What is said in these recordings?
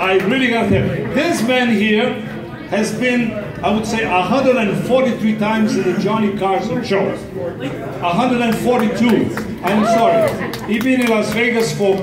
I really got him. This man here has been, I would say, 143 times in the Johnny Carson show. 142. I'm sorry. He's been in Las Vegas for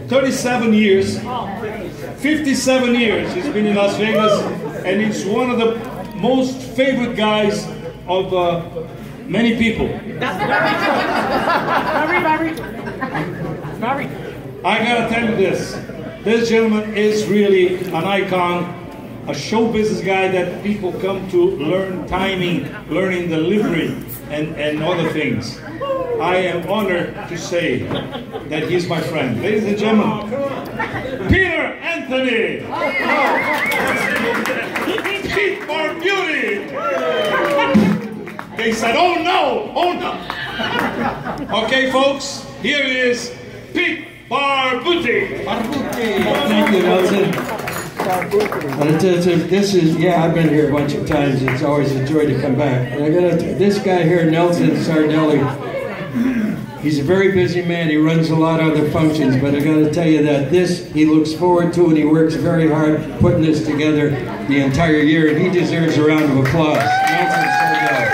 37 years. 57 years he's been in Las Vegas, and he's one of the most favorite guys of many people. I gotta tell you this. This gentleman is really an icon, a show business guy that people come to learn timing, learning delivery, and other things. I am honored to say that he's my friend. Ladies and gentlemen, Peter Anthony! Pete Barbutti! They said, oh no, oh no! Okay, folks, here is Pete Barbutti. Thank you, Nelson. This is, yeah, I've been here a bunch of times. It's always a joy to come back. And I gotta, this guy here, Nelson Sardelli, he's a very busy man. He runs a lot of other functions, but I gotta tell you that this he looks forward to, and he works very hard putting this together the entire year, and he deserves a round of applause. Nelson Sardelli.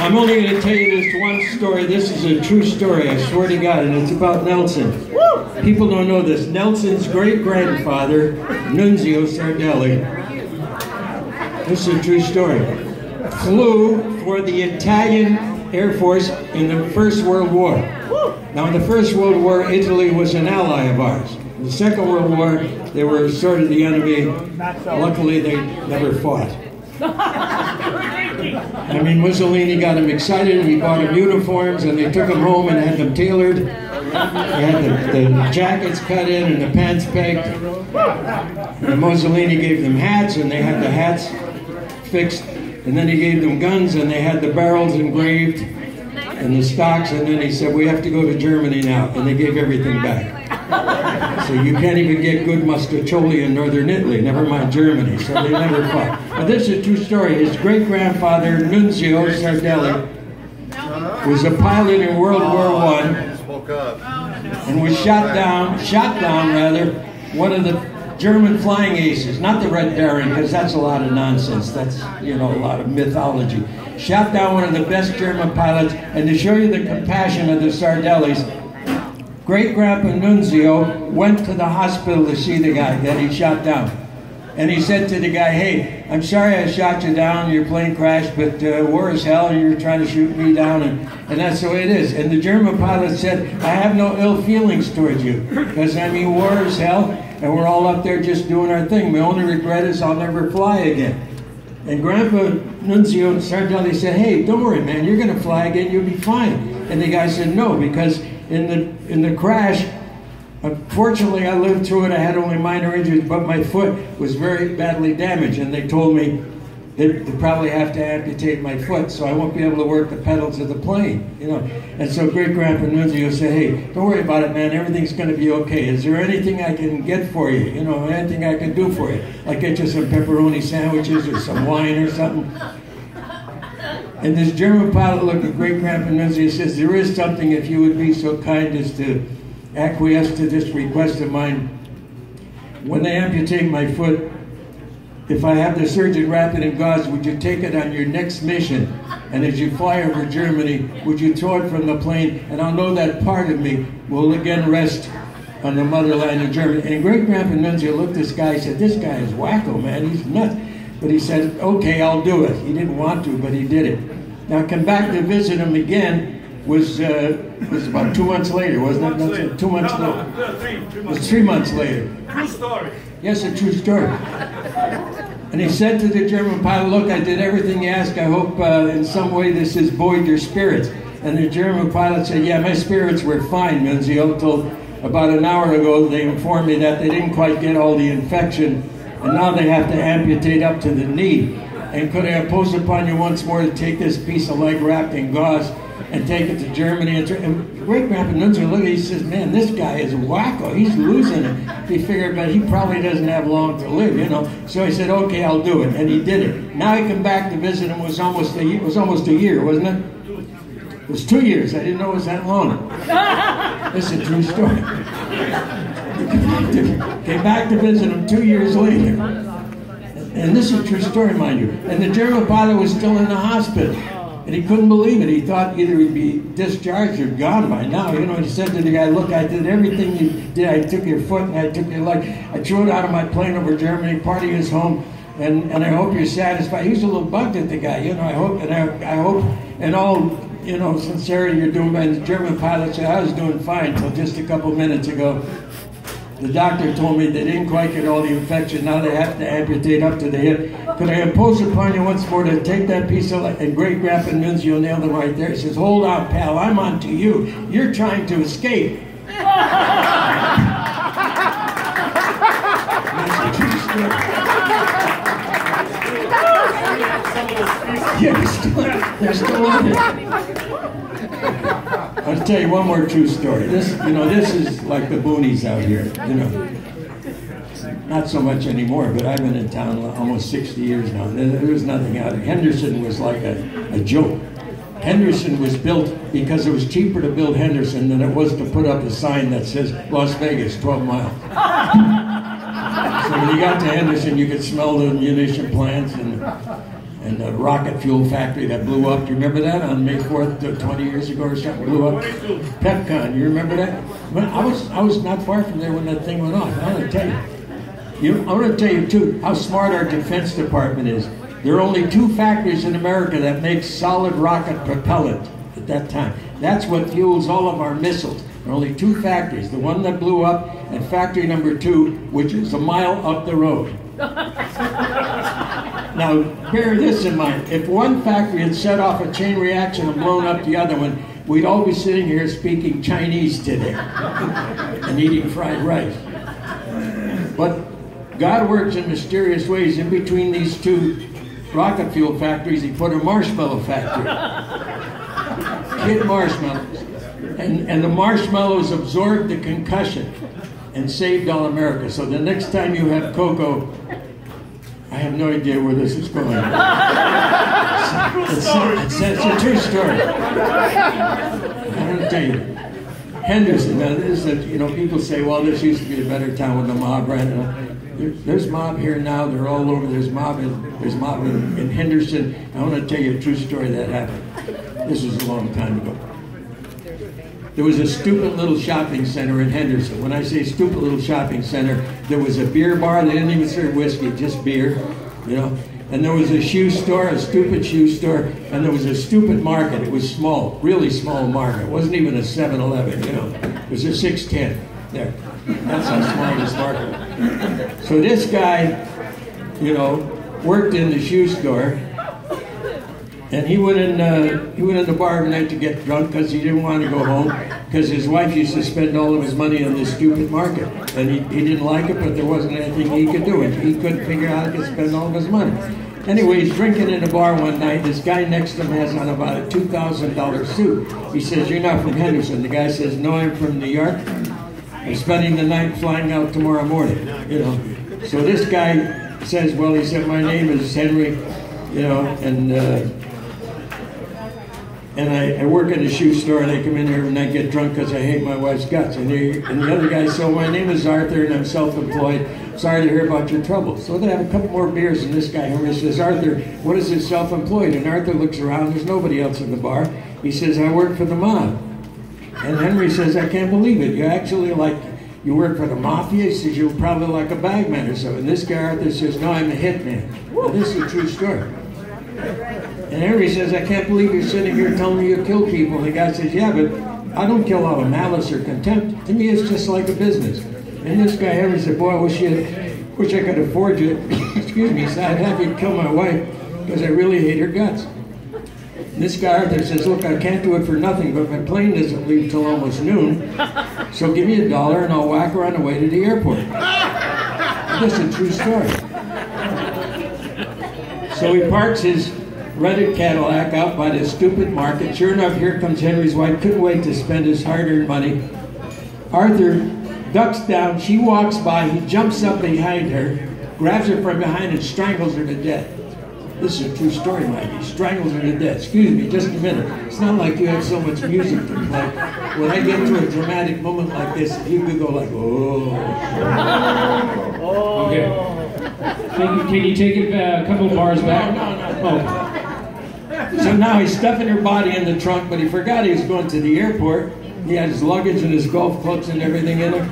I'm only going to tell you this one story. This is a true story, I swear to God, and it's about Nelson. People don't know this. Nelson's great-grandfather, Nunzio Sardelli, this is a true story, flew for the Italian Air Force in the First World War. Now, in the First World War, Italy was an ally of ours. In the Second World War, they were sort of the enemy. Luckily, they never fought. I mean, Mussolini got him excited, and he bought him uniforms, and they took them home and had them tailored. They had the jackets cut in and the pants pegged. And Mussolini gave them hats, and they had the hats fixed. And then he gave them guns, and they had the barrels engraved and the stocks. And then he said, we have to go to Germany now. And they gave everything back. So you can't even get good mustacholi in northern Italy, never mind Germany, so they never fought. But this is a true story. His great-grandfather, Nunzio Sardelli, was a pilot in World War I and was shot down, one of the German flying aces, not the Red Baron, because that's a lot of nonsense. That's, you know, a lot of mythology. Shot down one of the best German pilots, and to show you the compassion of the Sardellis, Great-Grandpa Nunzio went to the hospital to see the guy that he shot down. And he said to the guy, hey, I'm sorry I shot you down, your plane crashed, but war is hell, and you're trying to shoot me down, and that's the way it is. And the German pilot said, I have no ill feelings towards you, because I mean, war is hell, and we're all up there just doing our thing. My only regret is I'll never fly again. And Grandpa Nunzio Sardelli said, hey, don't worry, man, you're going to fly again, you'll be fine. And the guy said, no, because in the crash, unfortunately, I lived through it. I had only minor injuries, but my foot was very badly damaged, and they told me they'd probably have to amputate my foot, so I won't be able to work the pedals of the plane, you know. And so Great-Grandpa Nunzio said, hey, don't worry about it, man. Everything's going to be okay. Is there anything I can get for you? You know, anything I can do for you? Like get you some pepperoni sandwiches or some wine or something? And this German pilot looked at Great-Grandpa Nunzio and says, there is something if you would be so kind as to acquiesce to this request of mine. When they amputate my foot, if I have the surgeon wrap it in gauze, would you take it on your next mission? And as you fly over Germany, would you throw it from the plane? And I'll know that part of me will again rest on the motherland of Germany. And Great-Grandpa Nunzio looked at this guy and said, this guy is wacko, man, he's nuts. But he said, okay, I'll do it. He didn't want to, but he did it. Now, come back to visit him again was about 2 months later, wasn't it? 2 months later. It was 3 months later. True story. Yes, a true story. And he said to the German pilot, look, I did everything you asked. I hope in some way this has buoyed your spirits. And the German pilot said, yeah, my spirits were fine, Nunzio, until about an hour ago they informed me that they didn't quite get all the infection, and now they have to amputate up to the knee. And could I impose upon you once more to take this piece of leg wrapped in gauze and take it to Germany. And great-grandpa Nunzio looked at it, he says, man, this guy is wacko. He's losing it. He figured, but he probably doesn't have long to live, you know. So he said, okay, I'll do it. And he did it. Now he come back to visit him. It was almost a year, wasn't it? It was 2 years. I didn't know it was that long. This is a true story. Came back to visit him 2 years later. And this is a true story, mind you. And the German pilot was still in the hospital. And he couldn't believe it. He thought either he'd be discharged or gone by now. You know, he said to the guy, look, I did everything you did. I took your foot and I took your leg. I threw it out of my plane over Germany. Part of his home. And I hope you're satisfied. He was a little bugged at the guy. You know, I hope, in all, you know, sincerity, you're doing fine. The German pilot said, I was doing fine until just a couple minutes ago. The doctor told me they didn't quite get all the infection. Now they have to amputate up to the hip. Could I impose upon you once more to take that piece of light? And great-grandpa Nunzio nailed him right there. He says, hold on, pal, I'm on to you. You're trying to escape. Yeah, they're still on it. I'll tell you one more true story. This is like the boonies out here, you know. Not so much anymore, but I've been in town almost 60 years now. There was nothing out there. Henderson was like a joke. Henderson was built because it was cheaper to build Henderson than it was to put up a sign that says Las Vegas, 12 miles. So when you got to Henderson, you could smell the munition plants and the rocket fuel factory that blew up. Do you remember that on May 4th, 20 years ago or something? Blew up. Pepcon, you remember that? But I was not far from there when that thing went off. I want to tell you. I want to tell you too how smart our Defense Department is. There are only 2 factories in America that make solid rocket propellant at that time. That's what fuels all of our missiles. There are only 2 factories. The one that blew up and factory number 2, which is a mile up the road. Now, bear this in mind. If one factory had set off a chain reaction and blown up the other one, we'd all be sitting here speaking Chinese today and eating fried rice. But God works in mysterious ways. In between these 2 rocket fuel factories, he put a marshmallow factory. Kid marshmallows. And the marshmallows absorbed the concussion and saved all America. So the next time you have cocoa, I have no idea where this is going. It's a true story. I'm going to tell you. Henderson, now this is, you know, people say, well, this used to be a better town with the mob right now. There's mob here now. They're all over. There's mob in Henderson. I want to tell you a true story that happened. This was a long time ago. There was a stupid little shopping center in Henderson. When I say stupid little shopping center, there was a beer bar. They didn't even serve whiskey, just beer, you know. And there was a shoe store, a stupid shoe store, and there was a stupid market. It was small, really small market. It wasn't even a 7-Eleven, you know. It was a 610. There. That's how small this market was. So this guy, you know, worked in the shoe store. And he went in the bar every night to get drunk because he didn't want to go home because his wife used to spend all of his money on this stupid market. And he didn't like it, but there wasn't anything he could do. He couldn't figure out how to spend all of his money. Anyway, he's drinking in the bar one night. This guy next to him has on about a $2,000 suit. He says, you're not from Henderson. The guy says, no, I'm from New York. I'm spending the night flying out tomorrow morning, you know. So this guy says, well, he said, my name is Henry, you know, and I work in a shoe store, and I come in here and I get drunk because I hate my wife's guts. And the other guy said, my name is Arthur, and I'm self-employed. Sorry to hear about your troubles. So they have a couple more beers, and this guy Henry says, Arthur, what is this self-employed? And Arthur looks around. There's nobody else in the bar. He says, I work for the mob. And Henry says, I can't believe it. You actually, like, you work for the mafia? He says, you're probably like a bagman or something. And this guy Arthur says, no, I'm a hitman. Now, this is a true story. And Henry says, I can't believe you're sitting here telling me you kill people. And the guy says, yeah, but I don't kill out of malice or contempt. To me, it's just like a business. And this guy Henry said, boy, I wish I could afford you. Excuse me, he said, I'd have you kill my wife because I really hate her guts. And this guy Arthur says, look, I can't do it for nothing, but my plane doesn't leave till almost noon. So give me $1 and I'll whack her on the way to the airport. That's a true story. So he parks his rented Cadillac out by this stupid market. Sure enough, here comes Henry's wife. Couldn't wait to spend his hard-earned money. Arthur ducks down. She walks by. He jumps up behind her, grabs her from behind, and strangles her to death. This is a true story, Mike. He strangles her to death. Excuse me, just a minute. It's not like you have so much music to play. When I get to a dramatic moment like this, you could go like, oh. Okay. Can you take it a couple of bars back? No. So now he's stuffing her body in the trunk, but he forgot he was going to the airport. He had his luggage and his golf clubs and everything in it.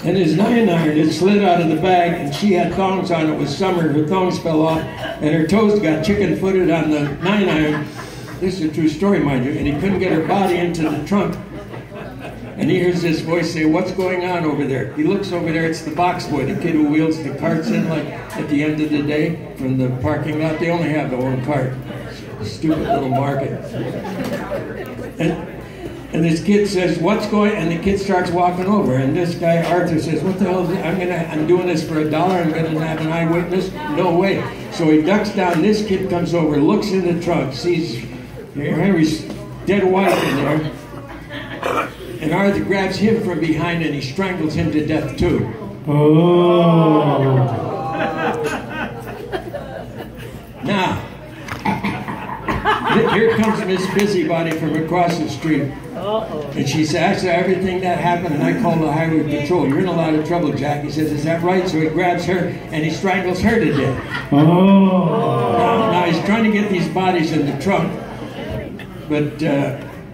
And his 9-iron had slid out of the bag, and she had thongs on. It was summer. Her thongs fell off, and her toes got chicken-footed on the 9-iron. This is a true story, mind you. And he couldn't get her body into the trunk. And he hears this voice say, "What's going on over there?" He looks over there. It's the box boy, the kid who wheels the carts in, like at the end of the day from the parking lot. They only have the one cart. Stupid little market. And this kid says, "What's going?" And the kid starts walking over. And this guy Arthur says, "What the hell is it? I'm doing this for $1. I'm gonna have an eyewitness? No way." So he ducks down. This kid comes over, looks in the trunk, sees Henry's dead wife in there. And Arthur grabs him from behind and he strangles him to death too. Oh. Now, here comes Miss Busybody from across the street. And she says, "After everything that happened, and I called the highway patrol. You're in a lot of trouble, Jack." He says, "Is that right?" So he grabs her and he strangles her to death. Oh. Now he's trying to get these bodies in the trunk, but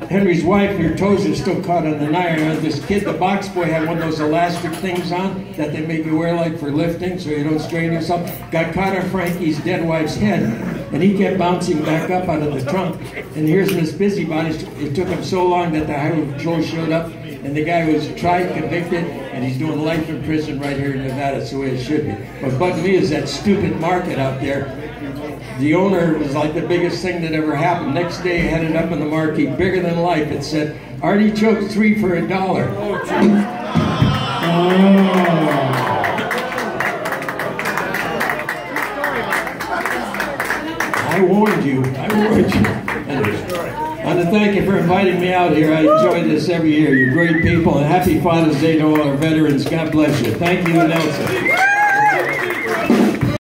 Henry's wife, her toes are still caught on the 9-iron. This kid, the box boy, had one of those elastic things on that they make you wear like for lifting so you don't strain yourself. Got caught on Frankie's dead wife's head, and he kept bouncing back up out of the trunk. And here's Miss Busybody. It took him so long that the highway patrol showed up, and the guy was tried, convicted, and he's doing life in prison right here in Nevada. That's the way it should be. What bugged me is that stupid market out there. The owner was like the biggest thing that ever happened. Next day, had it up in the marquee, bigger than life. It said, "Artichoke 3 for $1." I warned you. I want to thank you for inviting me out here. I enjoy this every year. You're great people, and happy Father's Day to all our veterans. God bless you. Thank you, Nelson.